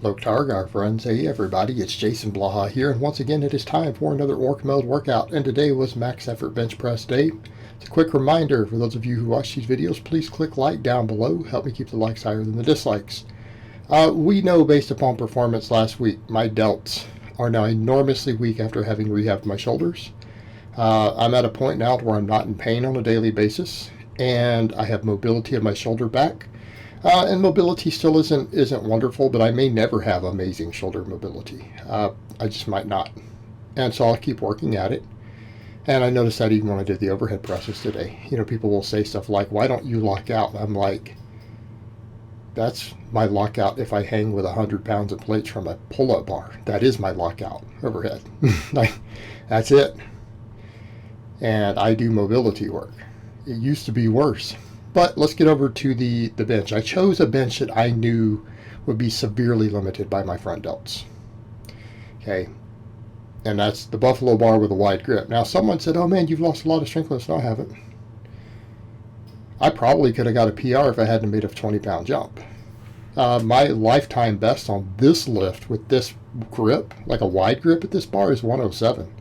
Low Targar friends, hey everybody, it's Jason Blaha here, and once again it is time for another Orc Mode workout, and today was Max Effort Bench Press Day. It's a quick reminder for those of you who watch these videos, please click like down below, help me keep the likes higher than the dislikes. We know based upon performance last week, my delts are now enormously weak after having rehabbed my shoulders. I'm at a point now where I'm not in pain on a daily basis, and I have mobility of my shoulder back. And mobility still isn't wonderful, but I may never have amazing shoulder mobility. I just might not. And so I'll keep working at it. And I noticed that even when I did the overhead presses today. You know, people will say stuff like, why don't you lock out? I'm like, that's my lockout if I hang with 100 pounds of plates from a pull-up bar. That is my lockout overhead. That's it. And I do mobility work. It used to be worse. But let's get over to the bench. I chose a bench that I knew would be severely limited by my front delts. Okay. And that's the Buffalo bar with a wide grip. Now, someone said, oh man, you've lost a lot of strength. No, I haven't. I probably could have got a PR if I hadn't made a 20-pound jump. My lifetime best on this lift with this grip, like a wide grip at this bar, is 107.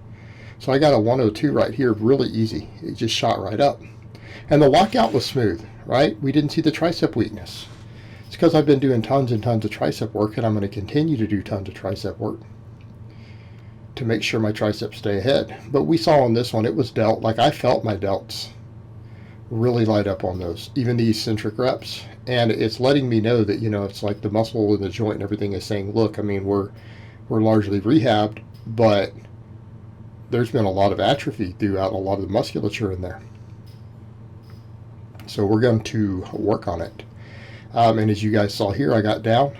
So I got a 102 right here, really easy. It just shot right up. And the lockout was smooth, right? We didn't see the tricep weakness. It's because I've been doing tons and tons of tricep work, and I'm going to continue to do tons of tricep work to make sure my triceps stay ahead. But we saw on this one, it was delt. Like, I felt my delts really light up on those, even the eccentric reps. And it's letting me know that, you know, it's like the muscle in the joint and everything is saying, look, I mean, we're largely rehabbed, but there's been a lot of atrophy throughout a lot of the musculature in there. So we're going to work on it. And as you guys saw here, I got down,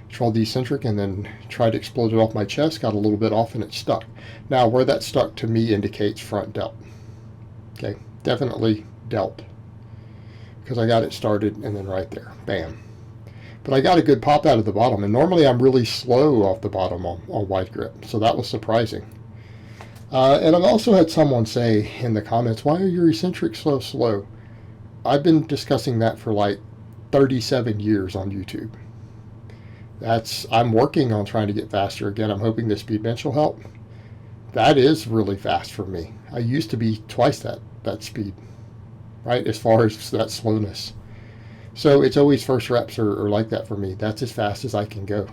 controlled the eccentric, and then tried to explode it off my chest, got a little bit off, and it stuck. Now, where that stuck to me indicates front delt. Okay, definitely delt. Because I got it started, and then right there, bam. But I got a good pop out of the bottom, and normally I'm really slow off the bottom on wide grip, so that was surprising. And I've also had someone say in the comments, why are your eccentrics so slow? I've been discussing that for like 37 years on YouTube. I'm working on trying to get faster again. I'm hoping the speed bench will help. That is really fast for me. I used to be twice that speed, right, as far as that slowness. So it's always first reps are like that for me. That's as fast as I can go.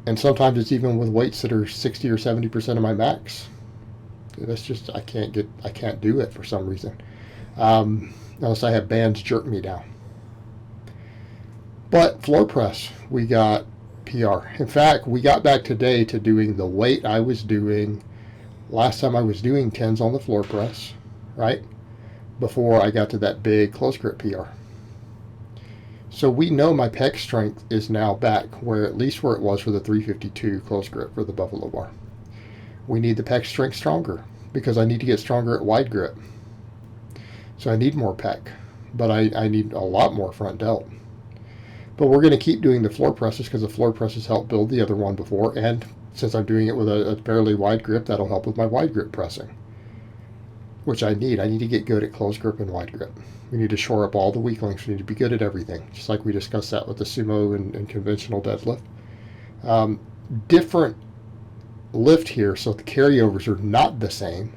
And sometimes it's even with weights that are 60 or 70% of my max. That's just, I can't do it for some reason. Unless I have bands jerk me down. But floor press, we got PR. In fact, we got back today to doing the weight I was doing last time I was doing 10s on the floor press, right? Before I got to that big close grip PR. So we know my pec strength is now back where at least where it was for the 352 close grip for the Buffalo bar. We need the pec strength stronger because I need to get stronger at wide grip. So I need more pec, but I need a lot more front delt. But we're going to keep doing the floor presses because the floor presses helped build the other one before, and since I'm doing it with a fairly wide grip, that'll help with my wide grip pressing, which I need. I need to get good at close grip and wide grip. We need to shore up all the weak links. We need to be good at everything, just like we discussed that with the sumo and conventional deadlift. Different lift here, so the carryovers are not the same,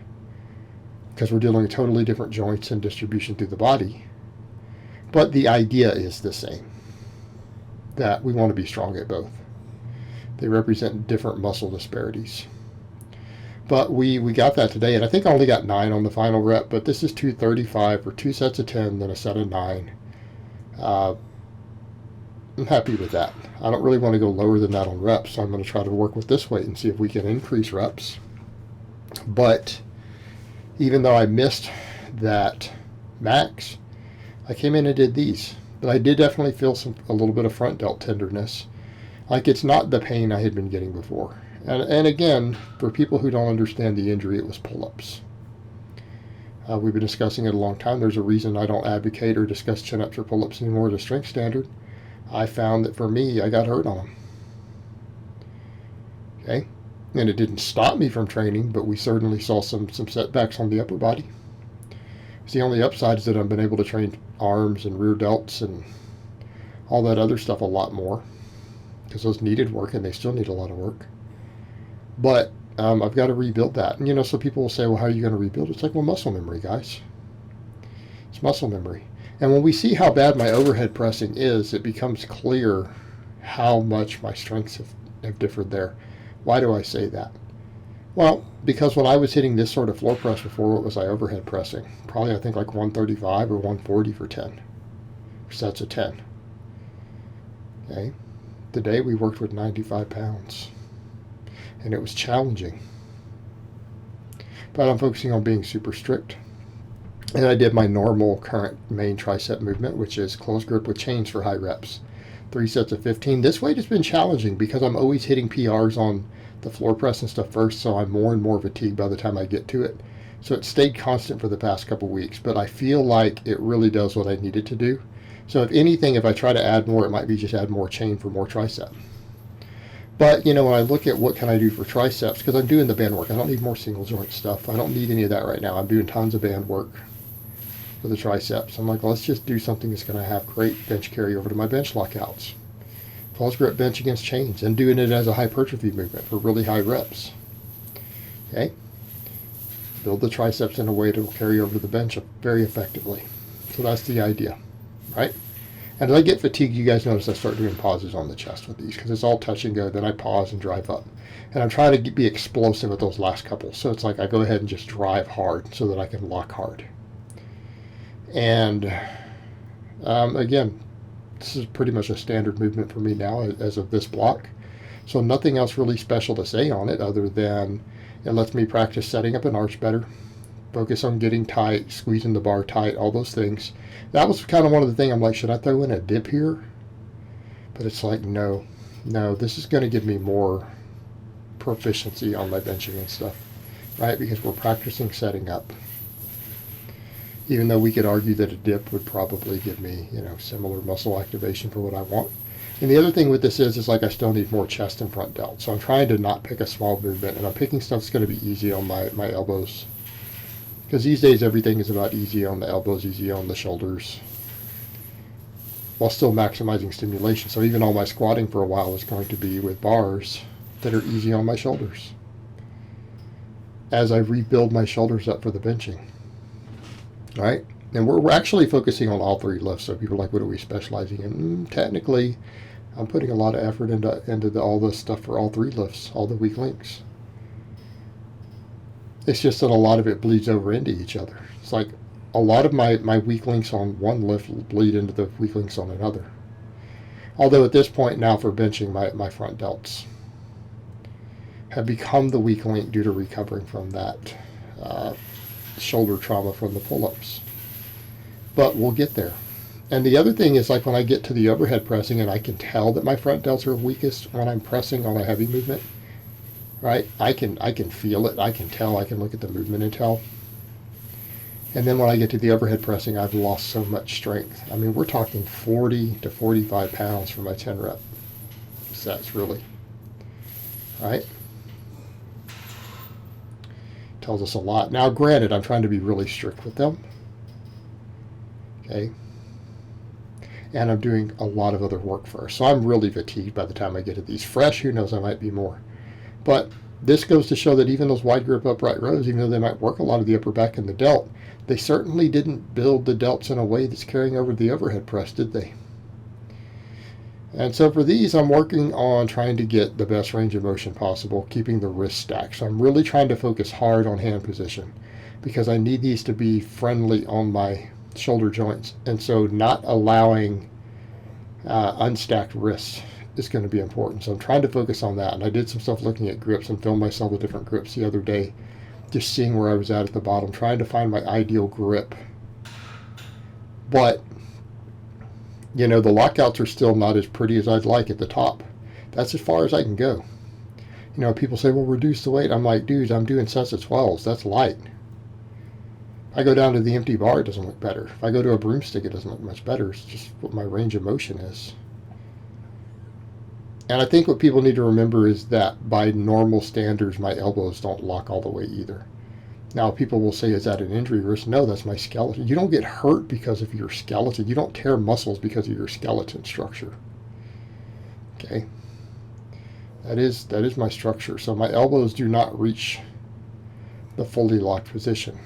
because we're dealing with totally different joints and distribution through the body. But the idea is the same, that we want to be strong at both. They represent different muscle disparities. But we got that today, and I think I only got 9 on the final rep, but this is 235 for 2 sets of 10, then a set of 9. I'm happy with that. I don't really want to go lower than that on reps, so I'm going to try to work with this weight and see if we can increase reps. But even though I missed that max, I came in and did these. But I did definitely feel a little bit of front delt tenderness. Like, it's not the pain I had been getting before. And again, for people who don't understand the injury, it was pull-ups. We've been discussing it a long time. There's a reason I don't advocate or discuss chin-ups or pull-ups anymore as a strength standard. I found that for me, I got hurt on them. Okay? And it didn't stop me from training, but we certainly saw some setbacks on the upper body. The only upside is that I've been able to train arms and rear delts and all that other stuff a lot more. because those needed work and they still need a lot of work. But I've got to rebuild that. And, you know, so people will say, well, how are you going to rebuild it? It's like, well, muscle memory, guys. It's muscle memory. And when we see how bad my overhead pressing is, it becomes clear how much my strengths have differed there. Why do I say that? Well, because when I was hitting this sort of floor press before, what was I overhead pressing? Probably, I think, like 135 or 140 for 10 sets of 10. Okay. Today we worked with 95 pounds. And it was challenging. But I'm focusing on being super strict. And I did my normal current main tricep movement, which is close grip with chains for high reps. 3 sets of 15. This weight has been challenging because I'm always hitting PRs on the floor press and stuff first, so I'm more and more fatigued by the time I get to it. So it stayed constant for the past couple weeks, but I feel like it really does what I need it to do. So if anything, if I try to add more, it might be just add more chain for more tricep. But, you know, when I look at what can I do for triceps, because I'm doing the band work, I don't need more single joint stuff. I don't need any of that right now. I'm doing tons of band work for the triceps. I'm like, well, let's just do something that's going to have great bench carry over to my bench lockouts. Close grip bench against chains, and doing it as a hypertrophy movement for really high reps. Okay? Build the triceps in a way that will carry over to the bench very effectively. So that's the idea, right? And as I get fatigued, you guys notice I start doing pauses on the chest with these because it's all touch and go. Then I pause and drive up. And I'm trying to be explosive with those last couple. So it's like I go ahead and just drive hard so that I can lock hard. And again, this is pretty much a standard movement for me now as of this block. So nothing else really special to say on it other than it lets me practice setting up an arch better, focus on getting tight, squeezing the bar tight, all those things. That was kind of one of the things I'm like, should I throw in a dip here? But it's like, no, this is going to give me more proficiency on my benching and stuff, right? Because we're practicing setting up. Even though we could argue that a dip would probably give me, you know, similar muscle activation for what I want. And the other thing with this is like I still need more chest and front delt. So I'm trying to not pick a small movement, and I'm picking stuff that's going to be easy on my elbows. Because these days everything is about easy on the elbows, easy on the shoulders, while still maximizing stimulation. So even all my squatting for a while is going to be with bars that are easy on my shoulders as I rebuild my shoulders up for the benching. All right? And we're actually focusing on all 3 lifts. So people are like, what are we specializing in? Technically, I'm putting a lot of effort into all this stuff for all 3 lifts, all the weak links. It's just that a lot of it bleeds over into each other. It's like a lot of my weak links on one lift bleed into the weak links on another. Although at this point now for benching, my front delts have become the weak link due to recovering from that shoulder trauma from the pull-ups. But we'll get there. And the other thing is, like, when I get to the overhead pressing and I can tell that my front delts are weakest when I'm pressing on a heavy movement, right? I can feel it. I can tell. I can look at the movement and tell. And then when I get to the overhead pressing, I've lost so much strength. I mean, we're talking 40 to 45 pounds for my 10 rep sets, really. All right? Tells us a lot. Now, granted, I'm trying to be really strict with them. Okay? And I'm doing a lot of other work first. So I'm really fatigued by the time I get to these. Fresh, who knows, I might be more. But this goes to show that even those wide grip upright rows, even though they might work a lot of the upper back and the delt, they certainly didn't build the delts in a way that's carrying over the overhead press, did they? And so for these, I'm working on trying to get the best range of motion possible, keeping the wrist stacked. So I'm really trying to focus hard on hand position because I need these to be friendly on my shoulder joints. And so not allowing unstacked wrists is going to be important. So I'm trying to focus on that. And I did some stuff looking at grips and filmed myself with different grips the other day, just seeing where I was at the bottom, trying to find my ideal grip. But, you know, the lockouts are still not as pretty as I'd like at the top. That's as far as I can go. You know, people say, well, reduce the weight. I'm like, dude, I'm doing sets of 12s. That's light. If I go down to the empty bar, it doesn't look better. If I go to a broomstick, it doesn't look much better. It's just what my range of motion is. And I think what people need to remember is that by normal standards, my elbows don't lock all the way either. Now, people will say, is that an injury risk? No, that's my skeleton. You don't get hurt because of your skeleton. You don't tear muscles because of your skeleton structure. Okay? That is my structure. So my elbows do not reach the fully locked position.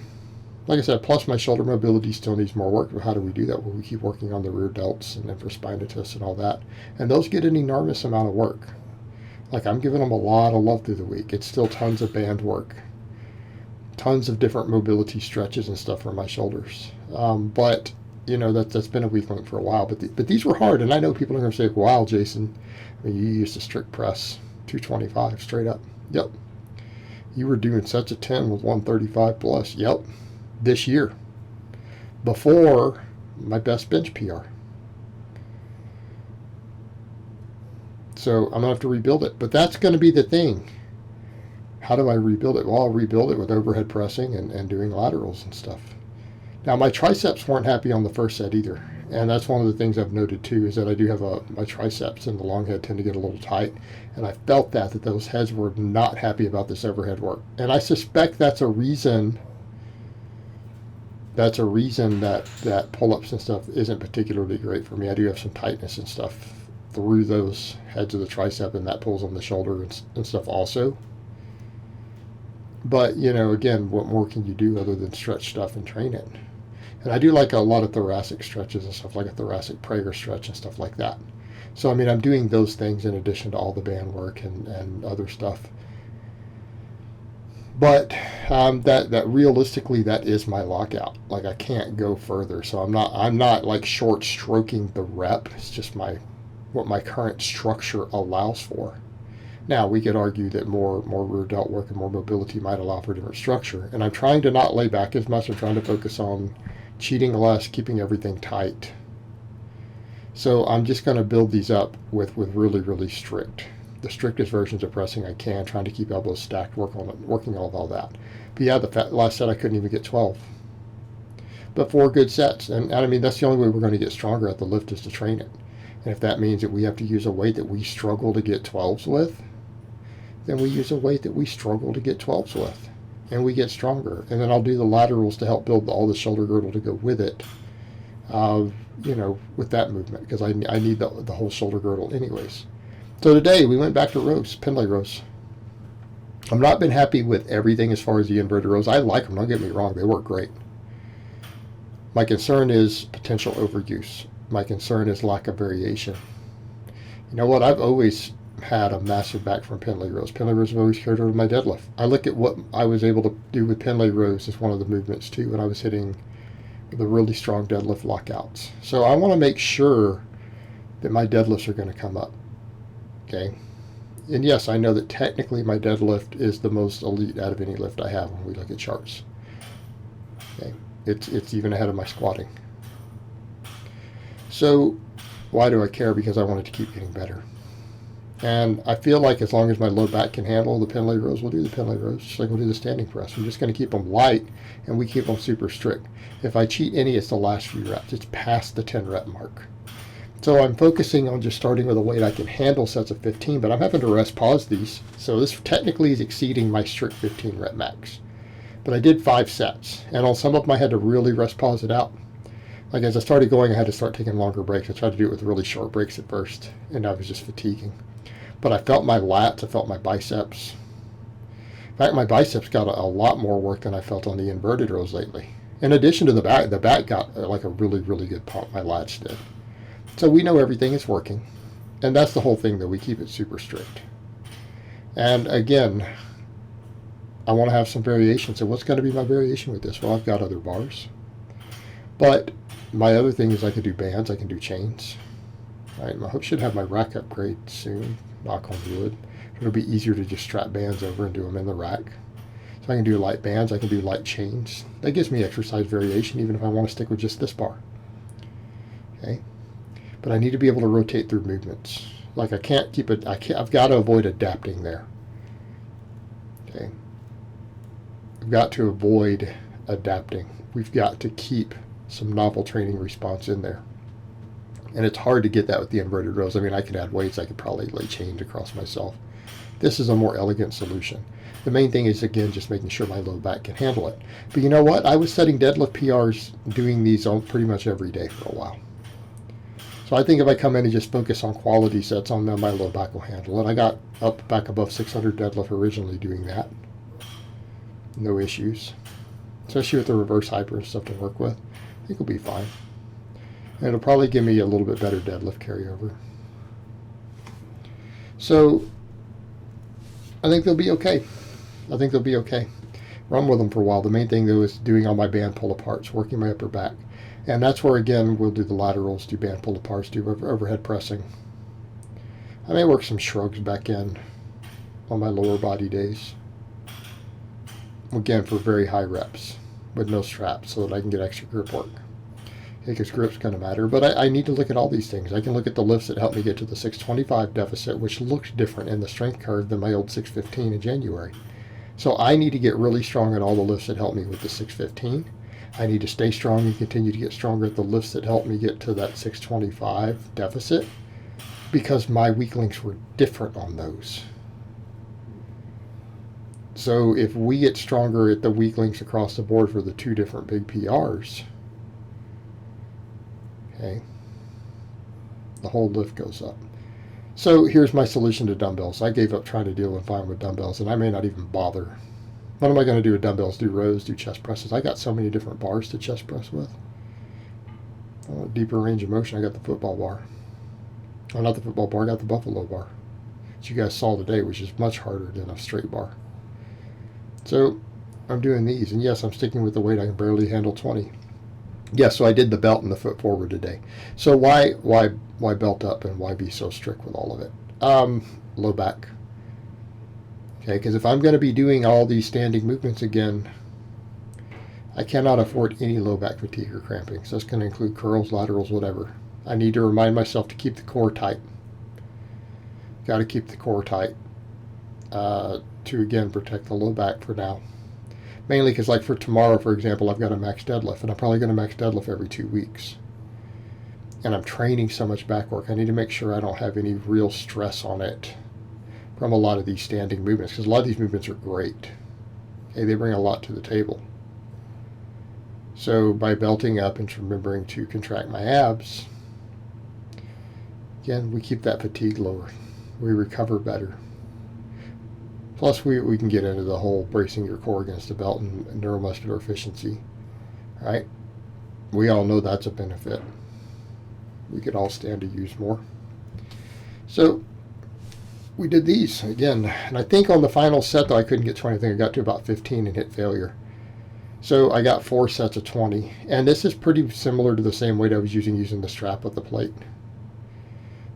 Like I said, plus my shoulder mobility still needs more work. But how do we do that? Well, we keep working on the rear delts and infraspinatus and all that. And those get an enormous amount of work. Like, I'm giving them a lot of love through the week. It's still tons of band work. Tons of different mobility stretches and stuff for my shoulders. But, you know, that's been a weak link for a while. But these were hard. And I know people are going to say, wow, Jason, I mean, you used to strict press 225 straight up. Yep. You were doing sets of 10 with 135 plus. Yep. This year. Before my best bench PR. So I'm going to have to rebuild it. But that's going to be the thing. How do I rebuild it? Well, I'll rebuild it with overhead pressing and doing laterals and stuff. Now, my triceps weren't happy on the first set either. And that's one of the things I've noted too, is that I do have my triceps and the long head tend to get a little tight. And I felt that those heads were not happy about this overhead work. And I suspect that's a reason that pull-ups and stuff isn't particularly great for me. I do have some tightness and stuff through those heads of the tricep, and that pulls on the shoulder and stuff also. But, you know, again, what more can you do other than stretch stuff and train it? And I do like a lot of thoracic stretches and stuff, like a thoracic Prager stretch and stuff like that. So, I mean, I'm doing those things in addition to all the band work and other stuff. But that realistically, that is my lockout. Like, I can't go further. So I'm not like short stroking the rep. It's just what my current structure allows for. Now, we could argue that more rear delt work and more mobility might allow for a different structure. And I'm trying to not lay back as much. I'm trying to focus on cheating less, keeping everything tight. So I'm just going to build these up with really, really the strictest versions of pressing I can, trying to keep elbows stacked, working on all that. But yeah, last set I couldn't even get 12. But 4 good sets. And I mean, that's the only way we're going to get stronger at the lift, is to train it. And if that means that we have to use a weight that we struggle to get 12s with, then we use a weight that we struggle to get 12s with, and we get stronger. And then I'll do the laterals to help build all the shoulder girdle to go with it, you know, with that movement, because I need the whole shoulder girdle anyways. So today we went back to rows, Pendley rows. I've not been happy with everything as far as the inverted rows. I like them, don't get me wrong, they work great. My concern is potential overuse. My concern is lack of variation. You know what, I've always had a massive back from Pendley rows. Pendley rows have always carried over my deadlift. I look at what I was able to do with Pendley rows as one of the movements too, when I was hitting the really strong deadlift lockouts. So I want to make sure that my deadlifts are going to come up. Okay. And yes, I know that technically my deadlift is the most elite out of any lift I have when we look at charts. Okay. It's even ahead of my squatting. So why do I care? Because I want it to keep getting better. And I feel like as long as my low back can handle the Pendley rows, we'll do the Pendley rows, just like we'll do the standing press. I'm just going to keep them light, and we keep them super strict. If I cheat any, it's the last few reps. It's past the 10 rep mark. So I'm focusing on just starting with a weight I can handle sets of 15, but I'm having to rest pause these. So this technically is exceeding my strict 15 rep max. But I did 5 sets, and on some of them I had to really rest pause it out. Like, as I started going, I had to start taking longer breaks. I tried to do it with really short breaks at first, and I was just fatiguing. But I felt my lats, I felt my biceps. In fact, my biceps got a lot more work than I felt on the inverted rows lately. In addition to the back got like a really, really good pump, my lats did. So we know everything is working. And that's the whole thing, that we keep it super strict. And again, I want to have some variation. So what's going to be my variation with this? Well, I've got other bars. But my other thing is I can do bands, I can do chains. Right, I hope should have my rack upgrade soon, knock on wood. It'll be easier to just strap bands over and do them in the rack. So I can do light bands, I can do light chains. That gives me exercise variation even if I want to stick with just this bar. Okay, but I need to be able to rotate through movements. Like, I can't keep it, I've got to avoid adapting there. Okay, I've got to avoid adapting. We've got to keep some novel training response in there. And it's hard to get that with the inverted rows. I mean, I could add weights. I could probably lay chains across myself. This is a more elegant solution. The main thing is, again, just making sure my low back can handle it. But you know what? I was setting deadlift PRs doing these on pretty much every day for a while. So I think if I come in and just focus on quality sets on them, my low back will handle it. I got up back above 600 deadlift originally doing that. No issues. Especially with the reverse hyper and stuff to work with. I think it'll be fine. And it'll probably give me a little bit better deadlift carryover. So I think they'll be okay. I think they'll be okay. Run with them for a while. The main thing, though, is doing all my band pull-aparts, working my upper back. And that's where, again, we'll do the laterals, do band pull-aparts, do overhead pressing. I may work some shrugs back in on my lower body days. Again, for very high reps with no straps so that I can get extra grip work. Because grip's going to matter. But I need to look at all these things. I can look at the lifts that help me get to the 625 deficit, which looks different in the strength curve than my old 615 in January. So I need to get really strong at all the lifts that help me with the 615. I need to stay strong and continue to get stronger at the lifts that help me get to that 625 deficit, because my weak links were different on those. So if we get stronger at the weak links across the board for the two different big PRs, okay, the whole lift goes up. So here's my solution to dumbbells. I gave up trying to deal with fine with dumbbells, and I may not even bother. What am I going to do with dumbbells? Do rows, do chest presses. I got so many different bars to chest press with. Deeper range of motion, I got the football bar. Oh, not the football bar, I got the buffalo bar, which you guys saw today, which is much harder than a straight bar. So I'm doing these, and yes, I'm sticking with the weight. I can barely handle 20. Yes, so I did the belt and the foot forward today. So why belt up, and why be so strict with all of it? Low back. Okay, because if I'm going to be doing all these standing movements again, I cannot afford any low back fatigue or cramping. So it's going to include curls, laterals, whatever. I need to remind myself to keep the core tight. Got to keep the core tight to, again, protect the low back for now. Mainly because, like for tomorrow, for example, I've got a max deadlift, and I'm probably going to max deadlift every 2 weeks. And I'm training so much back work, I need to make sure I don't have any real stress on it from a lot of these standing movements, because a lot of these movements are great. Okay, they bring a lot to the table. So by belting up and remembering to contract my abs, again, we keep that fatigue lower. We recover better. Plus, we can get into the whole bracing your core against the belt and neuromuscular efficiency. All right? We all know that's a benefit. We could all stand to use more. So we did these again. And I think on the final set, though, I couldn't get 20. I think I got to about 15 and hit failure. So I got 4 sets of 20. And this is pretty similar to the same weight I was using the strap with the plate.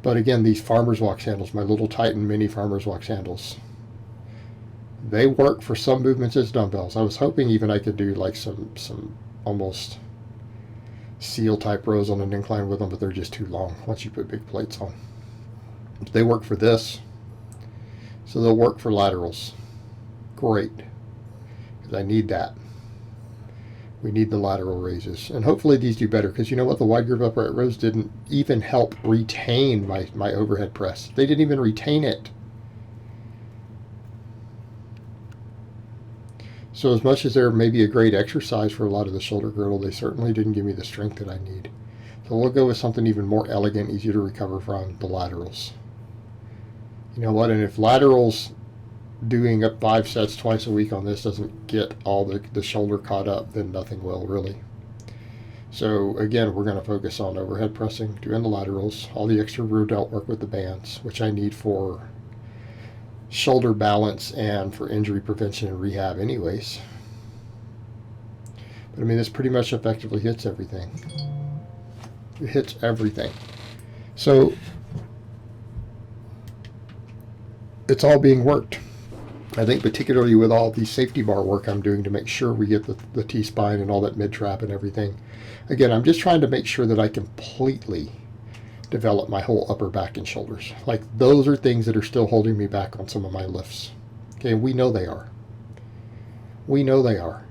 But again, these Farmer's Wax handles, my little Titan mini Farmer's Wax handles, they work for some movements as dumbbells. I was hoping even I could do like some almost seal type rows on an incline with them, but they're just too long once you put big plates on. They work for this, so they'll work for laterals. Great, because I need that. We need the lateral raises, and hopefully these do better, because you know what, the wide grip upright rows didn't even help retain my overhead press. They didn't even retain it. So as much as they're maybe a great exercise for a lot of the shoulder girdle, they certainly didn't give me the strength that I need. So we'll go with something even more elegant, easier to recover from, the laterals. You know what, and if laterals doing up 5 sets twice a week on this doesn't get all the shoulder caught up, then nothing will, really. So again, we're going to focus on overhead pressing, doing the laterals, all the extra rear delt work with the bands, which I need for shoulder balance and for injury prevention and rehab anyways. But I mean, this pretty much effectively hits everything. It hits everything. So it's all being worked. I think particularly with all the safety bar work I'm doing to make sure we get the T-spine and all that mid-trap and everything. Again, I'm just trying to make sure that I completely develop my whole upper back and shoulders. Like, those are things that are still holding me back on some of my lifts. Okay, we know they are. We know they are.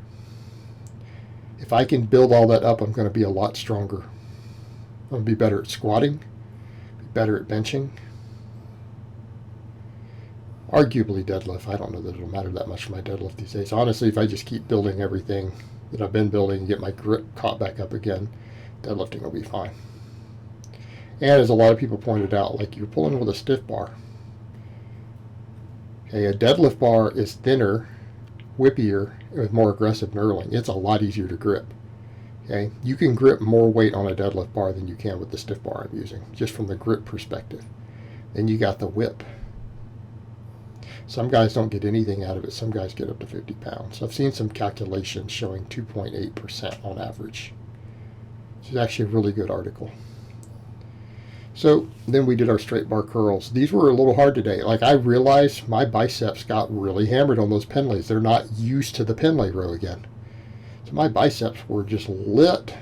If I can build all that up, I'm going to be a lot stronger. I'm going to be better at squatting, be better at benching. Arguably deadlift. I don't know that it'll matter that much for my deadlift these days. Honestly, if I just keep building everything that I've been building and get my grip caught back up again, deadlifting will be fine. And as a lot of people pointed out, like you're pulling with a stiff bar. Okay, a deadlift bar is thinner, whippier, with more aggressive knurling. It's a lot easier to grip. Okay, you can grip more weight on a deadlift bar than you can with the stiff bar I'm using, just from the grip perspective. Then you got the whip. Some guys don't get anything out of it. Some guys get up to 50 pounds. I've seen some calculations showing 2.8% on average. This is actually a really good article. So then we did our straight bar curls. These were a little hard today. Like, I realized my biceps got really hammered on those Pendleys. They're not used to the Pendley row again. So my biceps were just lit.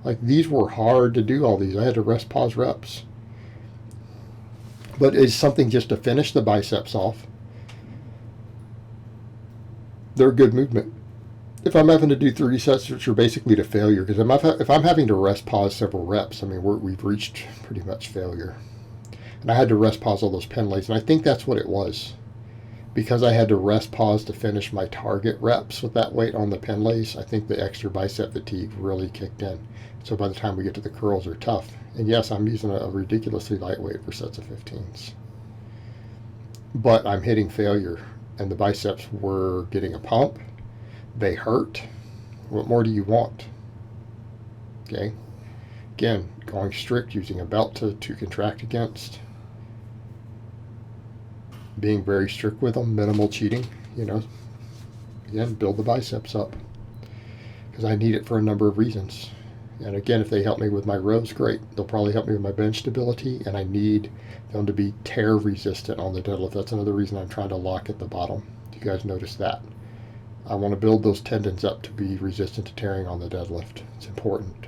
Like, these were hard to do, all these. I had to rest pause reps. But it's something just to finish the biceps off. They're a good movement. If I'm having to do 3 sets, which are basically to failure, because if I'm having to rest pause several reps, I mean, we've reached pretty much failure. And I had to rest pause all those Pendleys, and I think that's what it was. Because I had to rest pause to finish my target reps with that weight on the Pendleys, I think the extra bicep fatigue really kicked in. So by the time we get to the curls, they're tough. And yes, I'm using a ridiculously lightweight for sets of 15s. But I'm hitting failure, and the biceps were getting a pump. They hurt. What more do you want? Okay. Again, going strict, using a belt to contract against. Being very strict with them, minimal cheating, you know. Again, build the biceps up. Because I need it for a number of reasons. And again, if they help me with my rows, great. They'll probably help me with my bench stability, and I need them to be tear resistant on the deadlift. That's another reason I'm trying to lock at the bottom. You guys notice that? I want to build those tendons up to be resistant to tearing on the deadlift. It's important.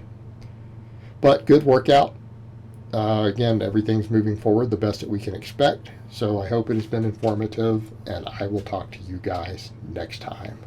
But good workout. Again, everything's moving forward the best that we can expect. So I hope it has been informative, and I will talk to you guys next time.